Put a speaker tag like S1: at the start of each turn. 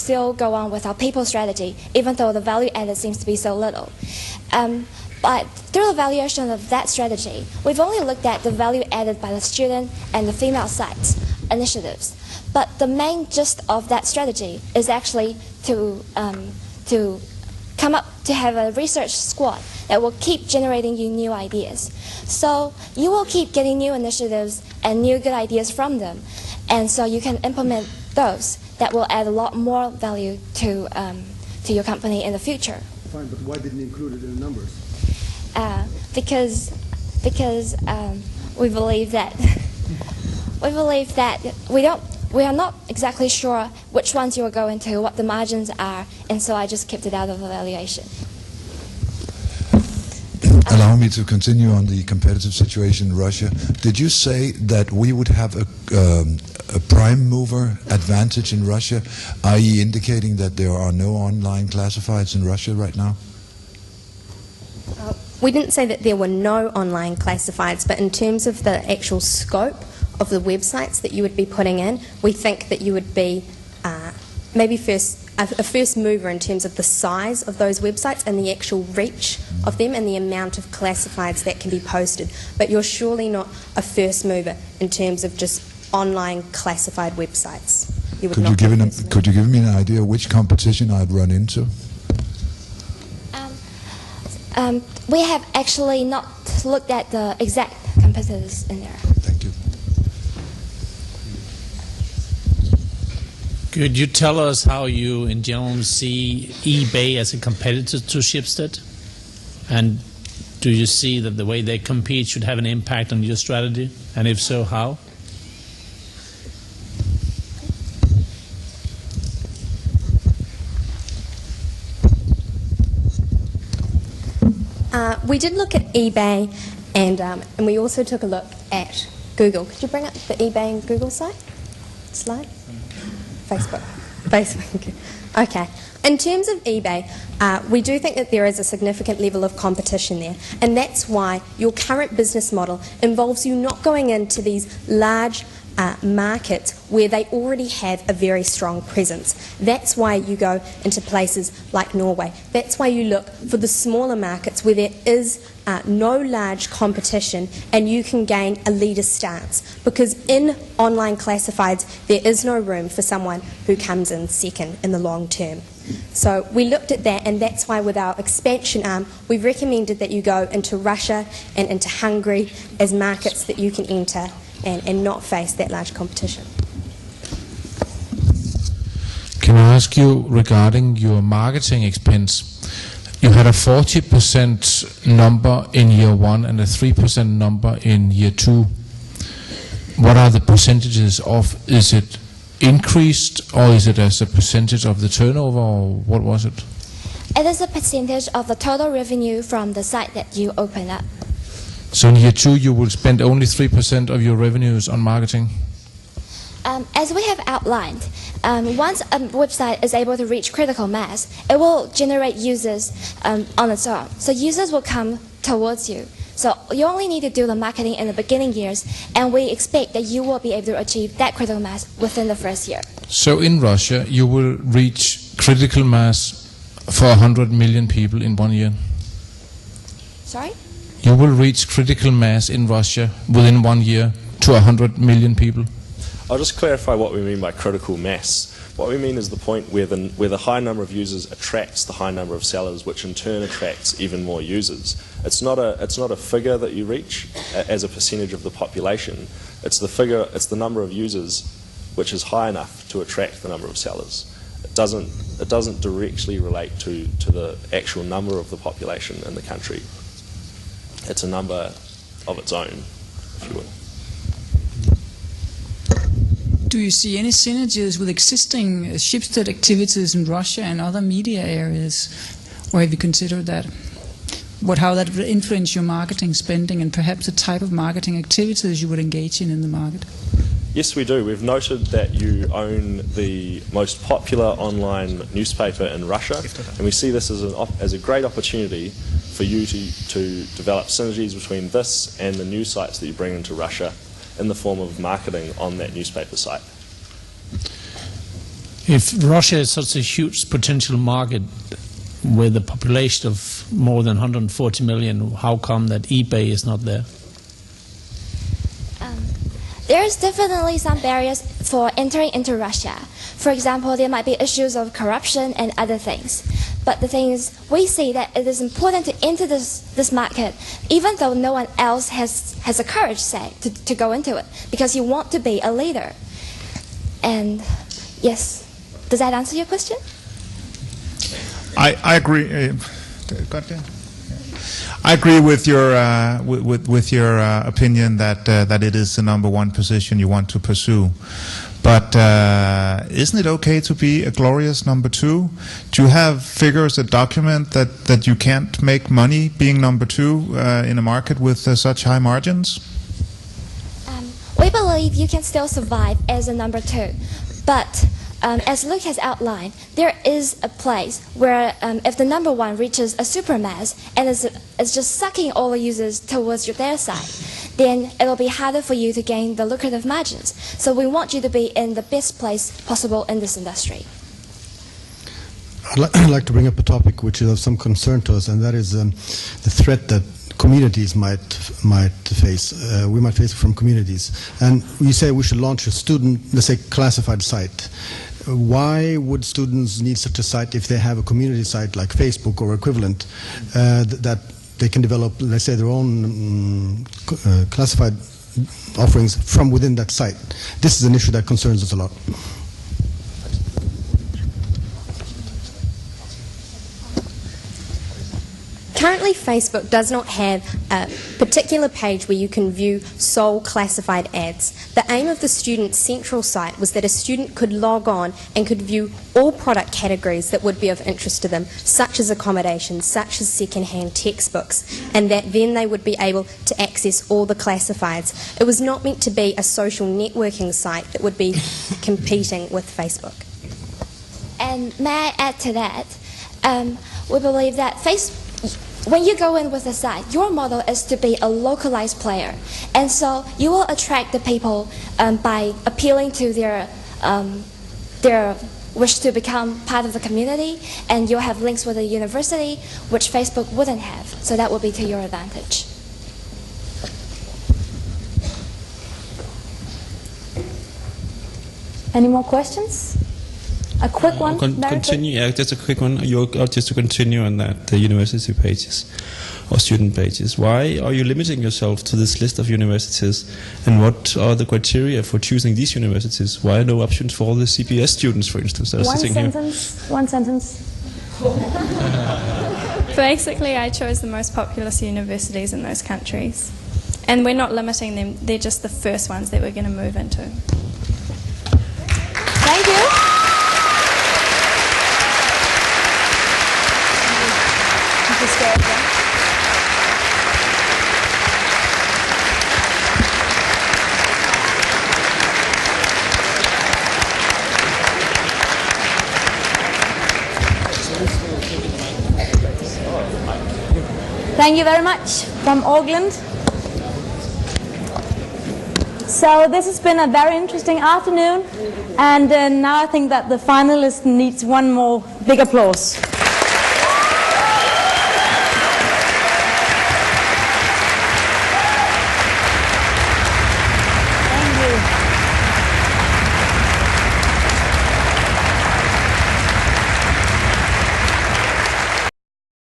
S1: still go on with our people strategy, even though the value added seems to be so little. But through the evaluation of that strategy, we've only looked at the value added by the student and the female sites initiatives. But the main gist of that strategy is actually to come up to have a research squad that will keep generating you new ideas. So you will keep getting new initiatives and new good ideas from them. And so you can implement those that will add a lot more value to your company in the future.
S2: Fine, but why didn't you include it in the numbers?
S1: Because we believe that we are not exactly sure which ones you will go into, what the margins are, and so I just kept it out of evaluation.
S3: Allow me to continue on the competitive situation in Russia. Did you say that we would have a prime mover advantage in Russia, i.e. indicating that there are no online classifieds in Russia right now?
S4: We didn't say that there were no online classifieds, but in terms of the actual scope of the websites that you would be putting in, we think that you would be maybe a first mover in terms of the size of those websites and the actual reach of them and the amount of classifieds that can be posted. But you're surely not a first mover in terms of just online classified websites.
S3: Could you give me an idea of which competition I'd run into?
S1: We have actually not looked at the exact competitors in there.
S3: Thank you.
S5: Could you tell us how you, in general, see eBay as a competitor to Schibsted? And do you see that the way they compete should have an impact on your strategy? And if so, how?
S4: We did look at eBay, and we also took a look at Google. Could you bring up the eBay and Google slide? Facebook. Okay. In terms of eBay, we do think that there is a significant level of competition there, and that's why your current business model involves you not going into these large markets where they already have a very strong presence. That's why you go into places like Norway. That's why you look for the smaller markets where there is no large competition and you can gain a leader stance. Because in online classifieds, there is no room for someone who comes in second in the long term. So we looked at that, and that's why with our expansion arm, we recommended that you go into Russia and into Hungary as markets that you can enter and not face that large competition.
S6: Can I ask you regarding your marketing expense? You had a 40% number in year one and a 3% number in year two. What are the percentages of? Is it increased, or is it as a percentage of the turnover, or what was it?
S1: It is a percentage of the total revenue from the site that you open up.
S6: So in year two you will spend only 3% of your revenues on marketing?
S1: As we have outlined, once a website is able to reach critical mass, it will generate users on its own. So users will come towards you. So you only need to do the marketing in the beginning years, and we expect that you will be able to achieve that critical mass within the first year.
S6: So in Russia you will reach critical mass for 100 million people in 1 year?
S1: Sorry?
S6: You will reach critical mass in Russia within 1 year to 100 million people?
S7: I'll just clarify what we mean by critical mass. What we mean is the point where the high number of users attracts the high number of sellers, which in turn attracts even more users. It's not a figure that you reach as a percentage of the population. It's the number of users which is high enough to attract the number of sellers. It doesn't directly relate to the actual number of the population in the country. It's a number of its own, if you will.
S8: Do you see any synergies with existing Schibsted activities in Russia and other media areas? Or have you considered that? How that would influence your marketing spending and perhaps the type of marketing activities you would engage in the market?
S7: Yes, we do. We've noted that you own the most popular online newspaper in Russia, and we see this as a great opportunity for you to develop synergies between this and the news sites that you bring into Russia in the form of marketing on that newspaper site.
S5: If Russia is such a huge potential market with a population of more than 140 million, how come that eBay is not there?
S1: There's definitely some barriers for entering into Russia. For example, there might be issues of corruption and other things. But the thing is, we see that it is important to enter this market, even though no one else has the courage, say, to go into it, because you want to be a leader. And yes, does that answer your question?
S9: I agree. I agree with your opinion that it is the number one position you want to pursue. But isn't it okay to be a glorious number two? Do you have figures that document that you can't make money being number two in a market with such high margins?
S1: We believe you can still survive as a number two, but as Luke has outlined, there is a place where if the number one reaches a supermass and is just sucking all the users towards their side, then it'll be harder for you to gain the lucrative margins. So we want you to be in the best place possible in this industry.
S2: I'd like to bring up a topic which is of some concern to us, and that is the threat that communities might face. We might face from communities. And you say we should launch a student, let's say, classified site. Why would students need such a site if they have a community site like Facebook or equivalent that they can develop, let's say, their own classified offerings from within that site? This is an issue that concerns us a lot.
S4: Currently, Facebook does not have a particular page where you can view sole classified ads. The aim of the student central site was that a student could log on and could view all product categories that would be of interest to them, such as accommodation, such as second-hand textbooks, and that then they would be able to access all the classifieds. It was not meant to be a social networking site that would be competing with Facebook.
S1: And may I add to that, we believe that when you go in with a site, your model is to be a localized player. And so you will attract the people by appealing to their wish to become part of the community, and you'll have links with the university, which Facebook wouldn't have. So that will be to your advantage.
S10: Any more questions? A quick one?
S11: Continue. Yeah, just a quick one. Just to continue on that, the university pages or student pages. Why are you limiting yourself to this list of universities? And what are the criteria for choosing these universities? Why no options for all the CBS students, for instance, that are sitting here?
S10: One sentence.
S12: Basically, I chose the most populous universities in those countries. And we're not limiting them. They're just the first ones that we're going to move into.
S10: Thank you. Thank you very much from Auckland. So this has been a very interesting afternoon, and now I think that the finalist needs one more big applause.